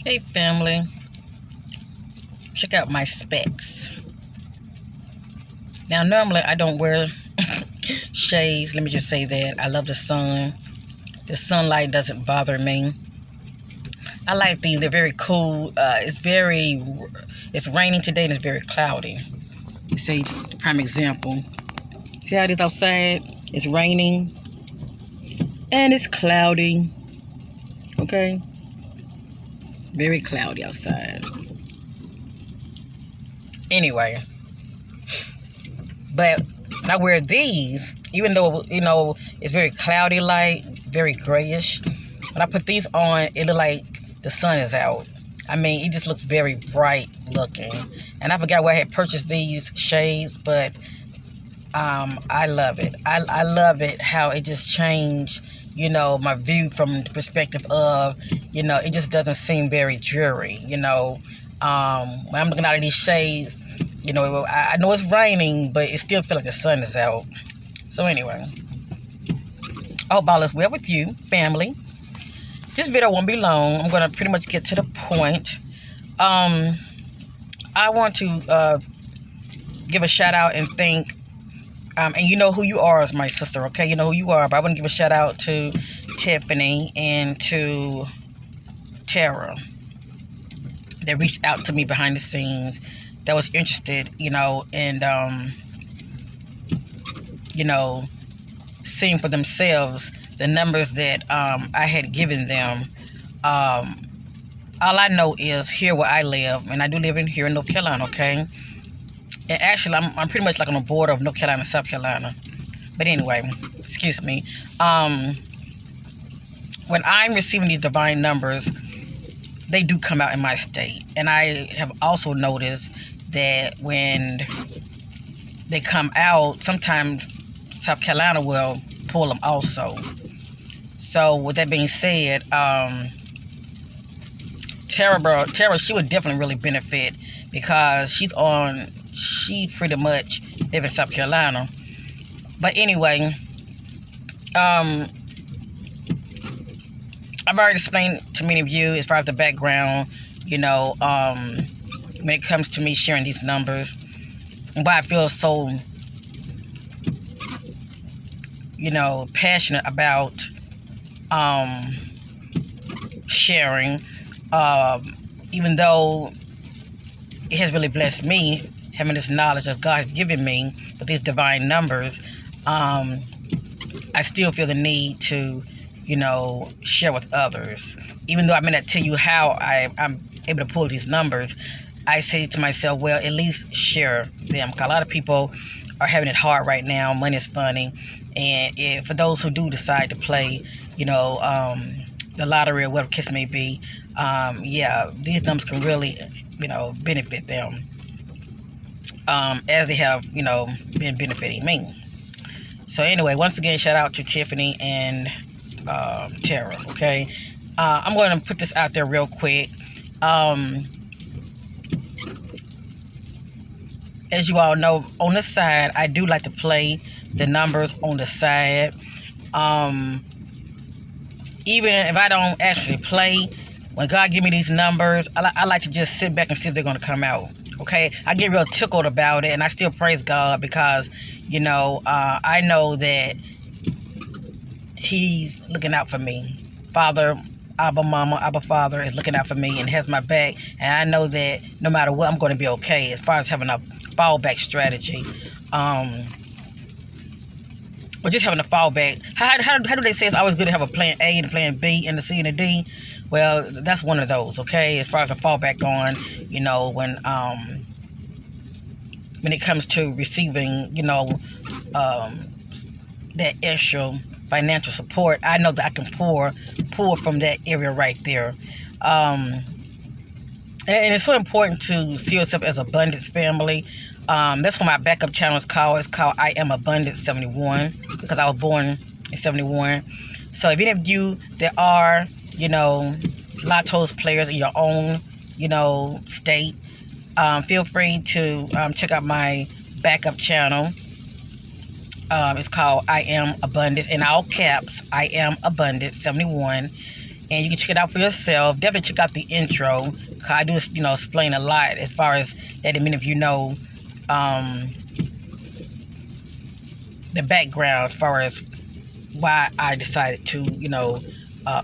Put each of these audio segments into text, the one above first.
Hey family, check out my specs. Now normally I don't wear shades, let me just say that. I love the sun. The sunlight doesn't bother me. I like these, they're very cool. It's raining today and it's very cloudy. See, prime example. See how it is outside? It's raining and it's cloudy. Okay? Very cloudy outside. Anyway, but when I wear these, even though, it's very cloudy light, very grayish, when I put these on, it look like the sun is out. I mean, it just looks very bright looking. And I forgot where I had purchased these shades, but I love it. I love it how it just changed, my view from the perspective of, it just doesn't seem very dreary, when I'm looking out of these shades, I know it's raining, but it still feels like the sun is out. So anyway, I hope all is well with you, family. This video won't be long. I'm going to pretty much get to the point. I want to give a shout out and thank, and you know who you are as my sister, okay? You know who you are, but I want to give a shout out to Tiffany and to Tara. They reached out to me behind the scenes, that was interested, in seeing for themselves the numbers that I had given them. All I know is here where I live, and I do live here in North Carolina, okay? And actually, I'm pretty much like on the border of North Carolina and South Carolina. But anyway, excuse me. When I'm receiving these divine numbers, they do come out in my state. And I have also noticed that when they come out, sometimes South Carolina will pull them also. So with that being said, Tara, she would definitely really benefit because she pretty much live in South Carolina. But anyway, I've already explained to many of you as far as the background, when it comes to me sharing these numbers, and why I feel so, passionate about sharing, even though it has really blessed me, having this knowledge that God has given me with these divine numbers. I still feel the need to, share with others. Even though I may not tell you how I'm able to pull these numbers, I say to myself, well, at least share them. Because a lot of people are having it hard right now. Money is funny. And for those who do decide to play, the lottery or whatever case may be, these numbers can really, benefit them. As they have, been benefiting me. So anyway, once again, shout out to Tiffany and Tara, okay? I'm going to put this out there real quick. As you all know, on the side, I do like to play the numbers on the side. Even if I don't actually play, when God give me these numbers, I like to just sit back and see if they're going to come out. Okay, I get real tickled about it, and I still praise God because, I know that He's looking out for me. Father, Abba Mama, Abba Father is looking out for me and has my back, and I know that no matter what, I'm going to be okay as far as having a fallback strategy. Or just having a fallback. How do they say it's always good to have a plan A and a plan B and a C and a D? Well, that's one of those, okay? As far as a fallback on, when it comes to receiving, that extra financial support, I know that I can pull from that area right there. And it's so important to see yourself as abundance family. That's what my backup channel is called. It's called I Am Abundance 71 because I was born in 71. So if any of you that are, Lotto's players in your own, state, feel free to check out my backup channel. It's called I Am Abundance, in all caps, I Am Abundance 71. and you can check it out for yourself. Definitely check out the intro. 'Cause I do, explain a lot as far as letting many of you know the background as far as why I decided to,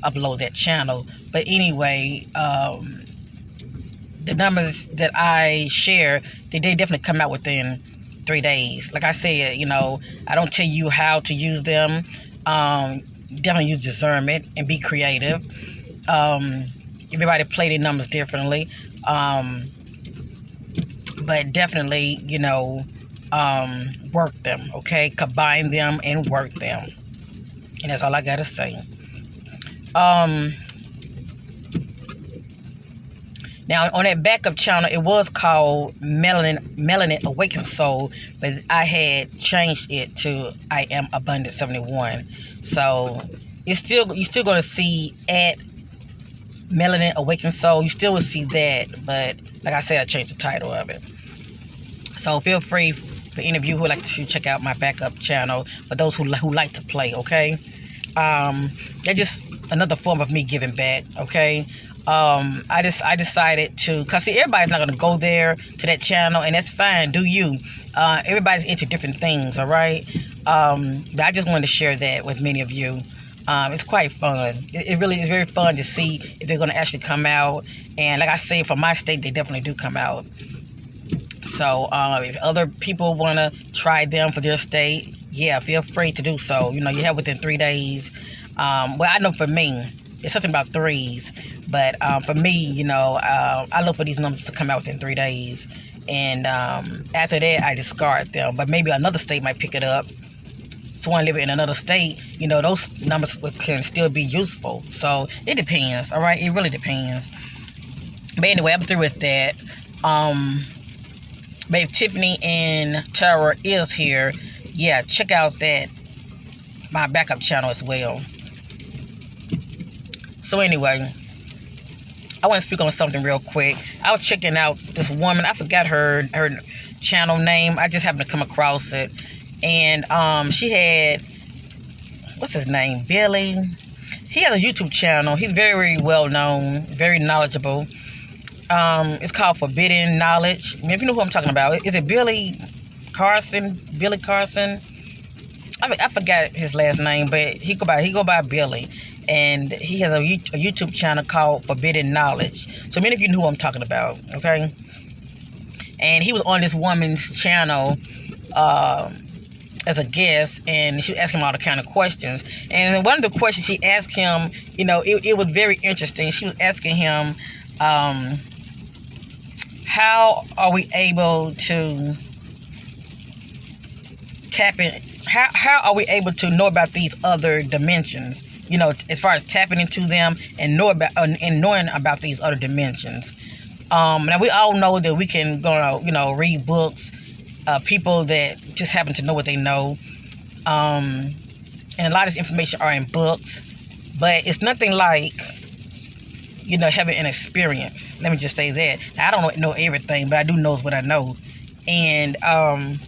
upload that channel. But anyway, the numbers that I share, they definitely come out within 3 days. Like I said, I don't tell you how to use them. Definitely use discernment and be creative. Everybody play their numbers differently. But definitely, work them, okay? Combine them and work them. And that's all I got to say. Now, on that backup channel, it was called Melanin Awakened Soul, but I had changed it to I Am Abundant 71. So, you're still going to see at Melanin Awakened Soul. You still will see that, but like I said, I changed the title of it. So, feel free for any of you who would like to check out my backup channel, for those who like to play, okay? That's just another form of me giving back, okay? I decided to, cause see, everybody's not gonna go there to that channel, and that's fine. Do you? Everybody's into different things, all right? But I just wanted to share that with many of you. It's quite fun. It really is very fun to see if they're gonna actually come out. And like I say, from my state, they definitely do come out. So if other people wanna try them for their state, yeah, feel free to do so. You have within 3 days. Well, I know for me, it's something about threes. But for me, I look for these numbers to come out within 3 days. And after that, I discard them. But maybe another state might pick it up. Someone living in another state, those numbers can still be useful. So it depends, all right? It really depends. But anyway, I'm through with that. But if Tiffany and Tara is here, yeah, check out my backup channel as well. So anyway, I want to speak on something real quick. I was checking out this woman. I forgot her channel name. I just happened to come across it. And she had, what's his name? Billy. He has a YouTube channel. He's very well known, very knowledgeable. It's called Forbidden Knowledge. I mean, if you know who I'm talking about. Is it Billy Carson? Billy Carson? I forgot his last name, but he go by Billy. And he has a YouTube channel called Forbidden Knowledge. So many of you know who I'm talking about, okay? And he was on this woman's channel as a guest, and she was asking him all the kind of questions. And one of the questions she asked him, it was very interesting. She was asking him, how are we able to tap in? How are we able to know about these other dimensions? As far as tapping into them and knowing about these other dimensions. Now we all know that we can go, read books, people that just happen to know what they know. And a lot of this information are in books, but it's nothing like, having an experience. Let me just say that. Now, I don't know everything, but I do know what I know. And the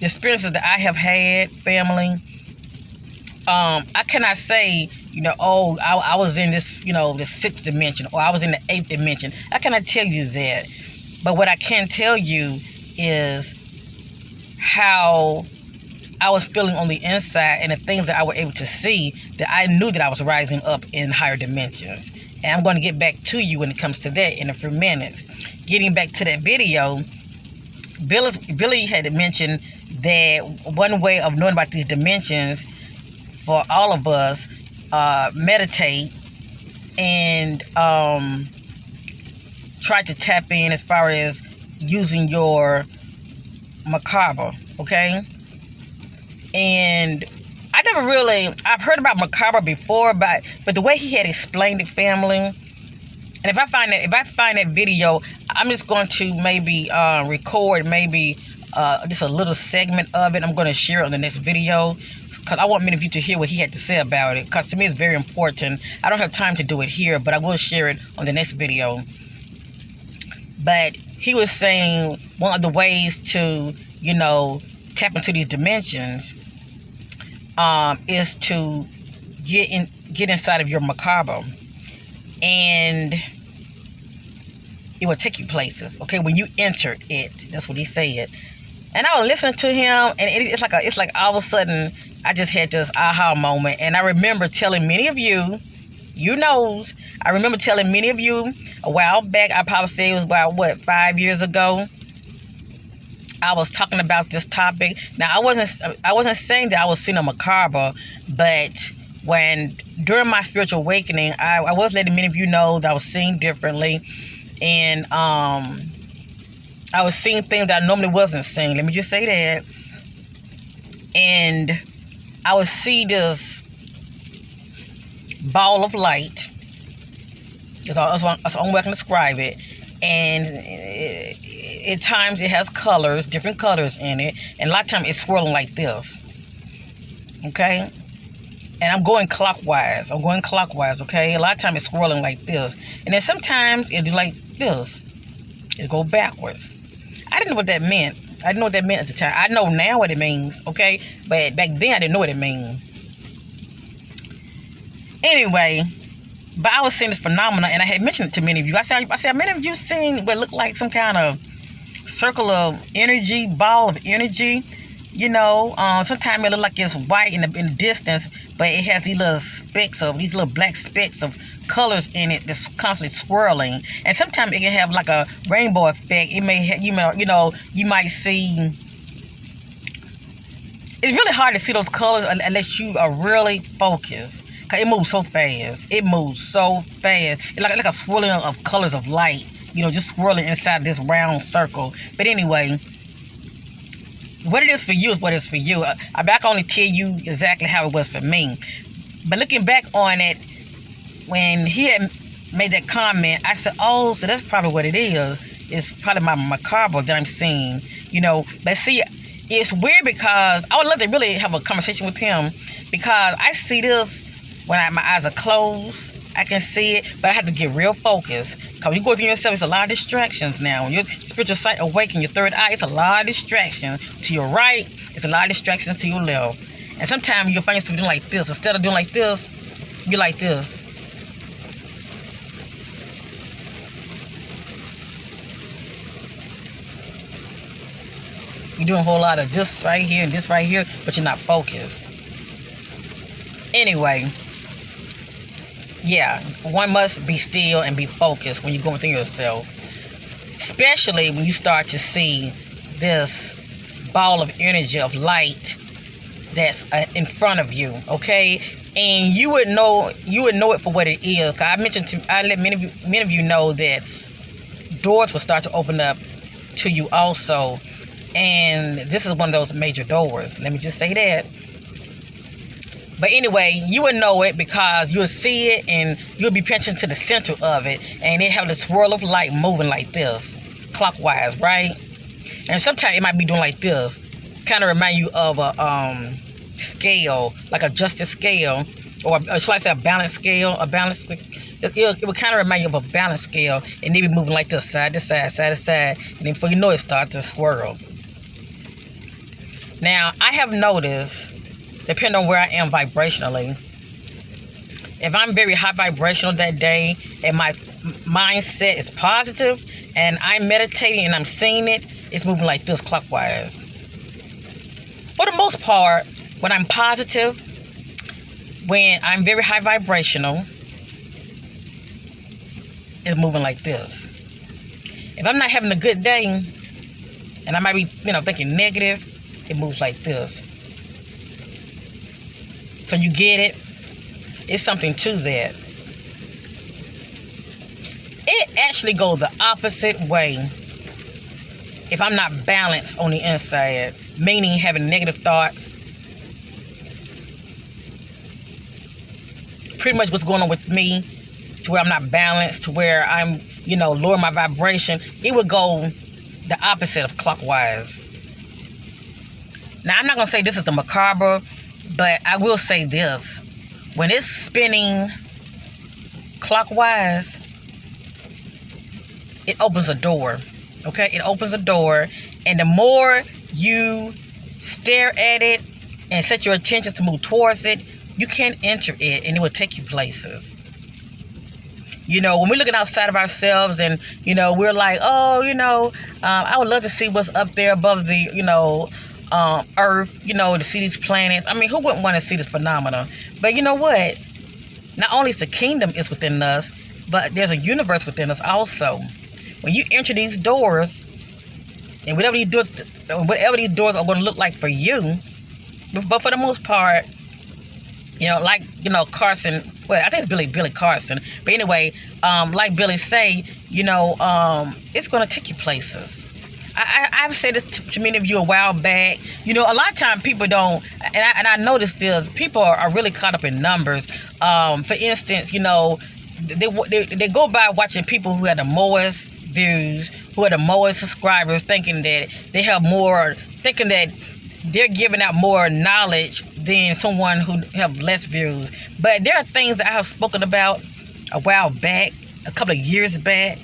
experiences that I have had, family, I cannot say, I was in this, the 6th dimension, or I was in the 8th dimension. I cannot tell you that. But what I can tell you is how I was feeling on the inside, and the things that I was able to see, that I knew that I was rising up in higher dimensions. And I'm going to get back to you when it comes to that in a few minutes. Getting back to that video, Billy had mentioned that one way of knowing about these dimensions for all of us, meditate and try to tap in as far as using your Merkaba, okay? And I've heard about Merkaba before, but the way he had explained it, family, and if I find that video, I'm just going to maybe record just a little segment of it. I'm going to share it on the next video, because I want many of you to hear what he had to say about it, because to me it's very important. I don't have time to do it here, but I will share it on the next video. But he was saying one of the ways to, tap into these dimensions is to get inside of your Merkaba, and it will take you places. Okay, when you enter it, that's what he said. And I was listening to him, and it's like all of a sudden I just had this aha moment. And I remember telling many of you, I remember telling many of you a while back. I probably say it was about 5 years ago. I was talking about this topic. Now I wasn't saying that I was seeing a Merkaba, but during my spiritual awakening, I was letting many of you know that I was seeing differently, and I was seeing things that I normally wasn't seeing. Let me just say that. And I would see this ball of light. That's the only way I can describe it. And at times it has colors, different colors in it. And a lot of times it's swirling like this. Okay? And I'm going clockwise, okay? A lot of times it's swirling like this. And then sometimes it'll do like this. It'll go backwards. I didn't know what that meant. I didn't know what that meant at the time. I know now what it means, okay? But back then I didn't know what it meant. Anyway, but I was seeing this phenomenon, and I had mentioned it to many of you. I said, many of you seen what looked like some kind of circle of energy, ball of energy. Sometimes it look like it's white in the distance, but it has these little black specks of colors in it that's constantly swirling. And sometimes it can have like a rainbow effect. It may have, you might see. It's really hard to see those colors unless you are really focused. Cause it moves so fast. It's like a swirling of colors of light. Just swirling inside this round circle. But anyway. What it is for you is what it is for you. I can only tell you exactly how it was for me. But looking back on it, when he had made that comment, I said, oh, so that's probably what it is. It's probably my Merkaba that I'm seeing, But see, it's weird because I would love to really have a conversation with him, because I see this when my eyes are closed. I can see it, but I have to get real focused. Because when you go within yourself, it's a lot of distractions now. When your spiritual sight awaken, your third eye, it's a lot of distractions. To your right, it's a lot of distractions to your left. And sometimes you'll find yourself doing like this. Instead of doing like this, you like this. You're doing a whole lot of this right here and this right here, but you're not focused. Anyway. Yeah, one must be still and be focused when you're going through yourself. Especially when you start to see this ball of energy, of light that's in front of you, okay? And you would know it for what it is. Cause I let many of you know that doors will start to open up to you also. And this is one of those major doors. Let me just say that. But anyway, you would know it because you'll see it and you'll be pinching to the center of it, and it have the swirl of light moving like this, clockwise, right? And sometimes it might be doing like this, kind of remind you of a scale, like a justice scale, or should I say a balance scale? It would kind of remind you of a balance scale, and they be moving like this, side to side, side to side, and then before you know it, start to swirl. Now, I have noticed, depending on where I am vibrationally, if I'm very high vibrational that day and my mindset is positive and I'm meditating and I'm seeing it, it's moving like this clockwise. For the most part, when I'm positive, when I'm very high vibrational, it's moving like this. If I'm not having a good day and I might be, thinking negative, it moves like this. So you get it? It's something to that. It actually goes the opposite way if I'm not balanced on the inside, meaning having negative thoughts. Pretty much what's going on with me, to where I'm not balanced, to where I'm, lower my vibration. It would go the opposite of clockwise. Now, I'm not going to say this is the Merkaba, but I will say this. When it's spinning clockwise, it opens a door. Okay? It opens a door. And the more you stare at it and set your attention to move towards it, You can't enter it, and it will take you places. When we're looking outside of ourselves and, we're like, oh, I would love to see what's up there above the, Earth, to see these planets. I mean, who wouldn't want to see this phenomena? But you know what? Not only is the kingdom is within us, but there's a universe within us also. When you enter these doors, and whatever these doors are going to look like for you, but for the most part, Carson, well, I think it's Billy Carson. But anyway, like Billy say, it's going to take you places. I've said this to many of you a while back. A lot of times people don't, and I noticed this, people are really caught up in numbers. For instance, they go by watching people who have the most views, who have the most subscribers, thinking that they have more, thinking that they're giving out more knowledge than someone who have less views. But there are things that I have spoken about a while back, a couple of years back.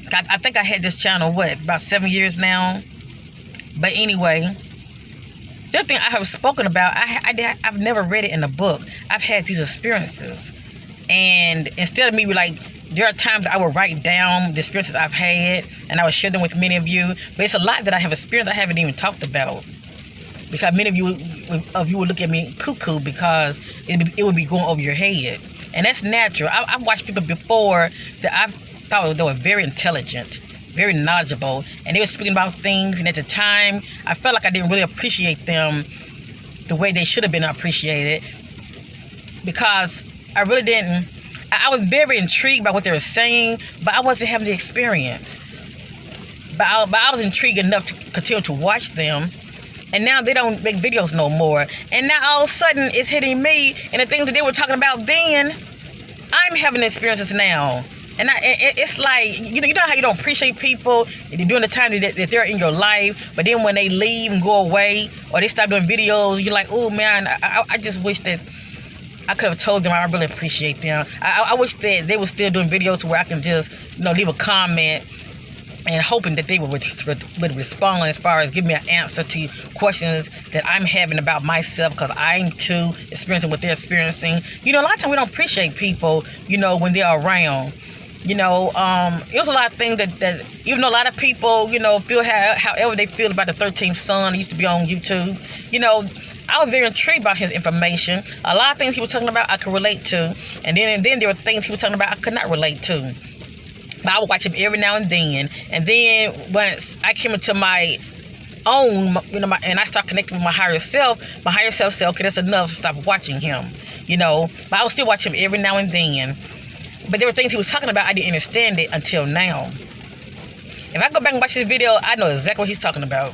I think I had this channel, about 7 years now? But anyway, the other thing I have spoken about, I've never read it in a book. I've had these experiences. And instead of me, there are times I will write down the experiences I've had, and I will share them with many of you. But it's a lot that I have experienced I haven't even talked about. Because many of you will look at me cuckoo because it would be going over your head. And that's natural. I've watched people before that I've thought they were very intelligent, very knowledgeable, and they were speaking about things, and at the time, I felt like I didn't really appreciate them the way they should have been appreciated, because I really didn't. I was very intrigued by what they were saying, but I wasn't having the experience. But I was intrigued enough to continue to watch them, and now they don't make videos no more. And now all of a sudden, it's hitting me, and the things that they were talking about then, I'm having experiences now. And it's like, you know how you don't appreciate people during the time that they're in your life, but then when they leave and go away, or they stop doing videos, you're like, oh man, I just wish that I could have told them I really appreciate them. I wish that they were still doing videos where I can just, leave a comment and hoping that they would respond as far as giving me an answer to questions that I'm having about myself, because I'm too experiencing what they're experiencing. A lot of times we don't appreciate people, when they're around. It was a lot of things that even though a lot of people, feel however they feel about the 13th Son, he used to be on YouTube, I was very intrigued by his information. A lot of things he was talking about I could relate to, and then there were things he was talking about I could not relate to. But I would watch him every now and then once I came into my own, and I started connecting with my higher self said, okay, that's enough, stop watching him, But I would still watch him every now and then. But there were things he was talking about, I didn't understand it until now. If I go back and watch this video, I know exactly what he's talking about.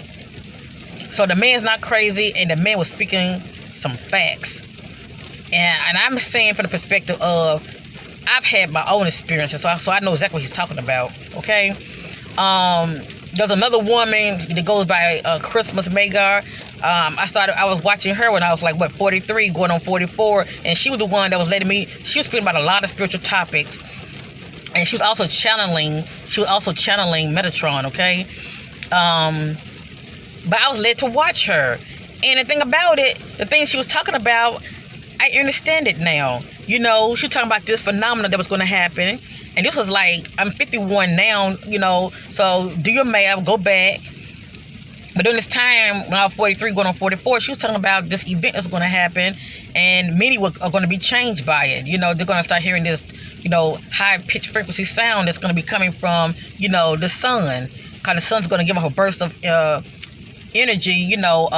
So the man's not crazy, and the man was speaking some facts. And I'm saying from the perspective of, I've had my own experiences, so I know exactly what he's talking about, okay? There's another woman that goes by Christmas Magar. I was watching her when I was 43, going on 44, and she was the one that was she was speaking about a lot of spiritual topics, and she was also channeling Metatron, okay? But I was led to watch her, and the thing about it, the things she was talking about, I understand it now. She was talking about this phenomenon that was going to happen, and this was I'm 51 now, so do your math, go back. But during this time, when I was 43, going on 44, she was talking about this event that's going to happen, and many are going to be changed by it. They're going to start hearing this, high-pitched frequency sound that's going to be coming from, the sun, because the sun's going to give off a burst of energy,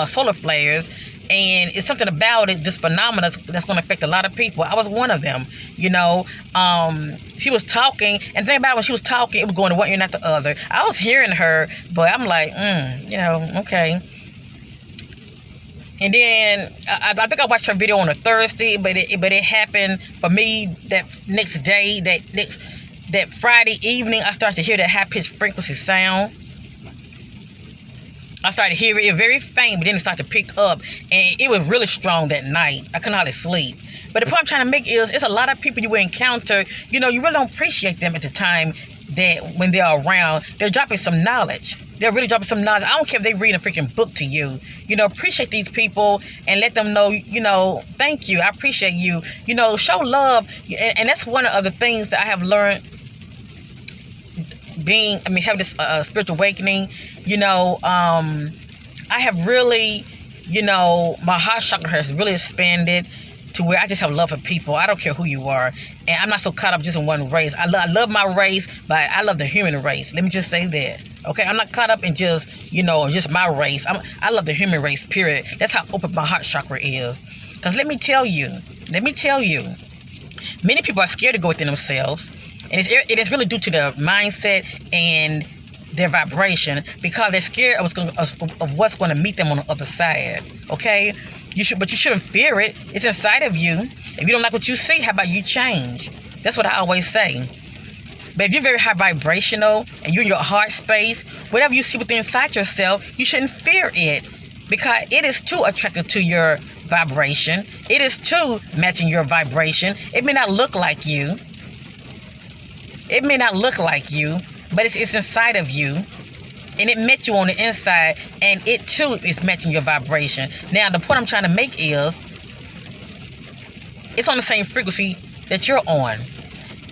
solar flares. And it's something about it, this phenomenon that's going to affect a lot of people. I was one of them, She was talking, and the thing about it, when she was talking, it was going to one ear, not the other. I was hearing her, but I'm like, okay. And then I think I watched her video on a Thursday, but it happened for me that next day, that Friday evening, I started to hear that high-pitched frequency sound. I started hearing it very faint, but then it started to pick up, and it was really strong that night. I couldn't hardly sleep. But the point I'm trying to make is, it's a lot of people you will encounter, you really don't appreciate them at the time that when they're around, they're dropping some knowledge. They're really dropping some knowledge. I don't care if they read a freaking book to you. Appreciate these people and let them know, thank you. I appreciate you. Show love. And that's one of the things that I have learned having this spiritual awakening. I have really, my heart chakra has really expanded to where I just have love for people. I don't care who you are. And I'm not so caught up just in one race. I love my race, but I love the human race. Let me just say that. Okay? I'm not caught up in just, just my race. I love the human race, period. That's how open my heart chakra is. Because let me tell you, many people are scared to go within themselves. And it is really due to their mindset and their vibration, because they're scared of what's going to meet them on the other side. Okay? But you shouldn't fear it. It's inside of you. If you don't like what you see, how about you change? That's what I always say. But if you're very high vibrational and you're in your heart space, whatever you see within inside yourself, you shouldn't fear it, because it is too attractive to your vibration. It is too matching your vibration. It may not look like you. It may not look like you, but it's inside of you. And it met you on the inside, and it too is matching your vibration. Now, the point I'm trying to make is, it's on the same frequency that you're on.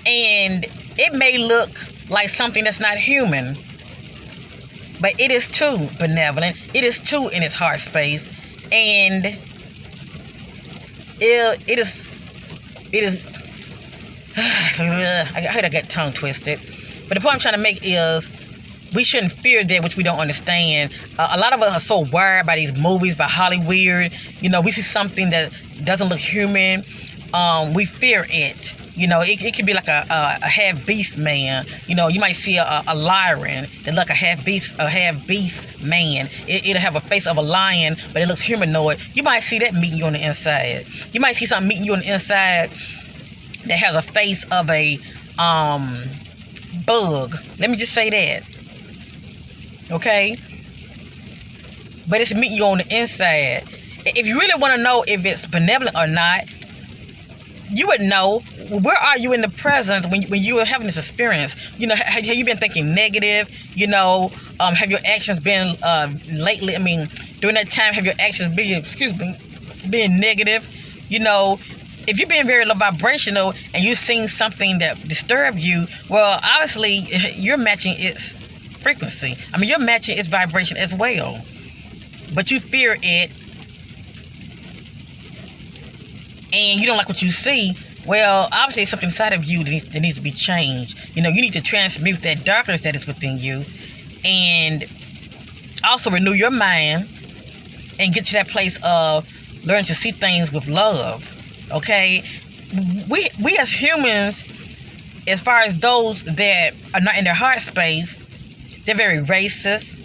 And it may look like something that's not human, but it is too benevolent. It is too in its heart space. And it is I heard I got tongue twisted. But the point I'm trying to make is, we shouldn't fear that which we don't understand. A lot of us are so worried by these movies, by Hollywood. We see something that doesn't look human. We fear it. It could be like a half beast man. You might see a lion that look a half beast man. It'll have a face of a lion, but it looks humanoid. You might see that meeting you on the inside. You might see something meeting you on the inside that has a face of a bug. Let me just say that. Okay? But it's meeting you on the inside. If you really want to know if it's benevolent or not, you would know, where are you in the present when you are having this experience? Have you been thinking negative? Have your actions been lately? During that time, have your actions being negative? If you're being very low vibrational and you're seeing something that disturbs you, well, obviously you're matching its frequency. You're matching its vibration as well. But you fear it, and you don't like what you see. Well, obviously it's something inside of you that needs to be changed. You need to transmute that darkness that is within you, and also renew your mind and get to that place of learning to see things with love. Okay? We as humans, as far as those that are not in their heart space, they're very racist.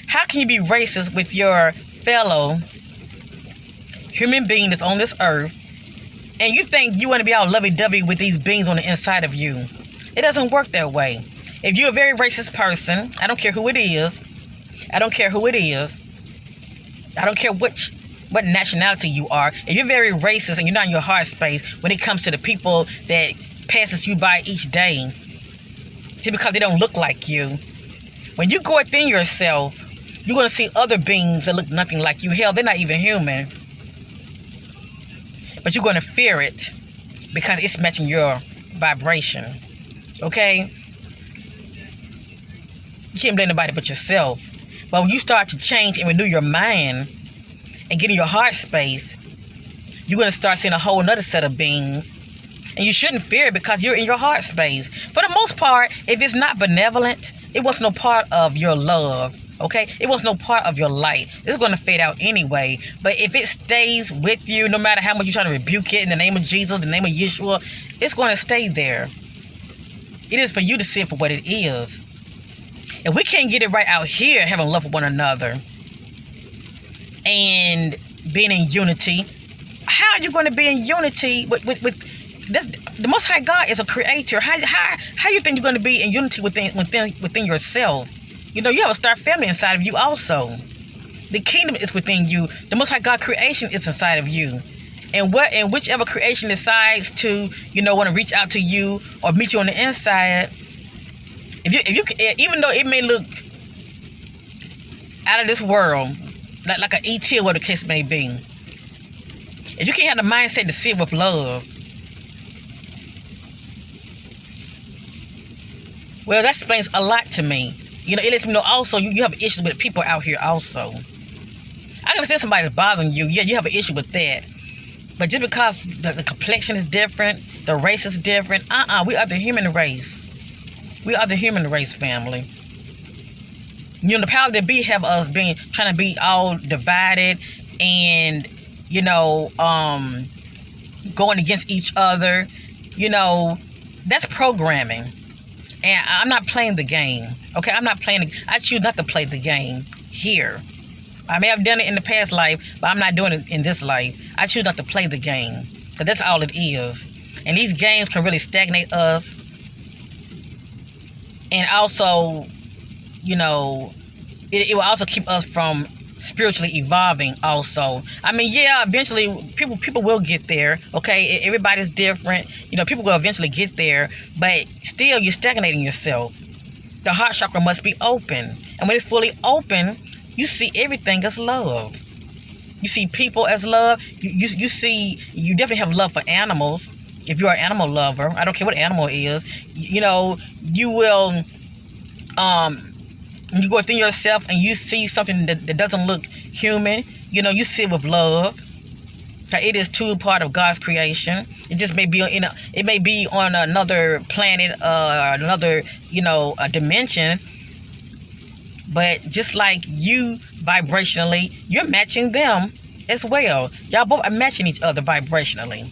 How can you be racist with your fellow human being that's on this earth, and you think you want to be all lovey-dovey with these beings on the inside of you? It doesn't work that way. If you're a very racist person, I don't care who it is. I don't care what nationality you are. If you're very racist and you're not in your heart space when it comes to the people that passes you by each day, just because they don't look like you, when you go within yourself, you're going to see other beings that look nothing like you. Hell, they're not even human. But you're going to fear it because it's matching your vibration. Okay? You can't blame nobody but yourself. But when you start to change and renew your mind and get in your heart space, you're going to start seeing a whole nother set of beings. And you shouldn't fear it because you're in your heart space. For the most part, if it's not benevolent, it was no part of your love. Okay? It was no part of your light. It's going to fade out anyway. But if it stays with you, no matter how much you're trying to rebuke it in the name of Jesus, the name of Yeshua, it's going to stay there. It is for you to see it for what it is. If we can't get it right out here, having love for one another and being in unity, how are you going to be in unity with this? The Most High God is a creator. How do you think you're going to be in unity within yourself? You have a star family inside of you also. The kingdom is within you. The Most High God creation is inside of you. And whichever creation decides to, want to reach out to you or meet you on the inside, Even though it may look out of this world, like an ET or whatever the case may be, if you can't have the mindset to see it with love, well, that explains a lot to me. It lets me know also you have issues with people out here also. I understand somebody's bothering you. Yeah, you have an issue with that. But just because the complexion is different, the race is different, we are the human race. We are the human race, family. The power that be have us trying to be all divided and, going against each other. That's programming. And I'm not playing the game. Okay, I choose not to play the game here. I may have done it in the past life, but I'm not doing it in this life. I choose not to play the game, because that's all it is. And these games can really stagnate us. And also, it will also keep us from spiritually evolving also. Eventually people will get there. Okay, everybody's different. People will eventually get there, but still you're stagnating yourself. The heart chakra must be open, and when it's fully open, you see everything as love. You see people as love. You definitely have love for animals. If you're an animal lover, I don't care what animal it is, you will you go within yourself and you see something that doesn't look human, you see it with love. It is too part of God's creation. It just may be it may be on another planet, another a dimension. But just like you vibrationally, you're matching them as well. Y'all both are matching each other vibrationally.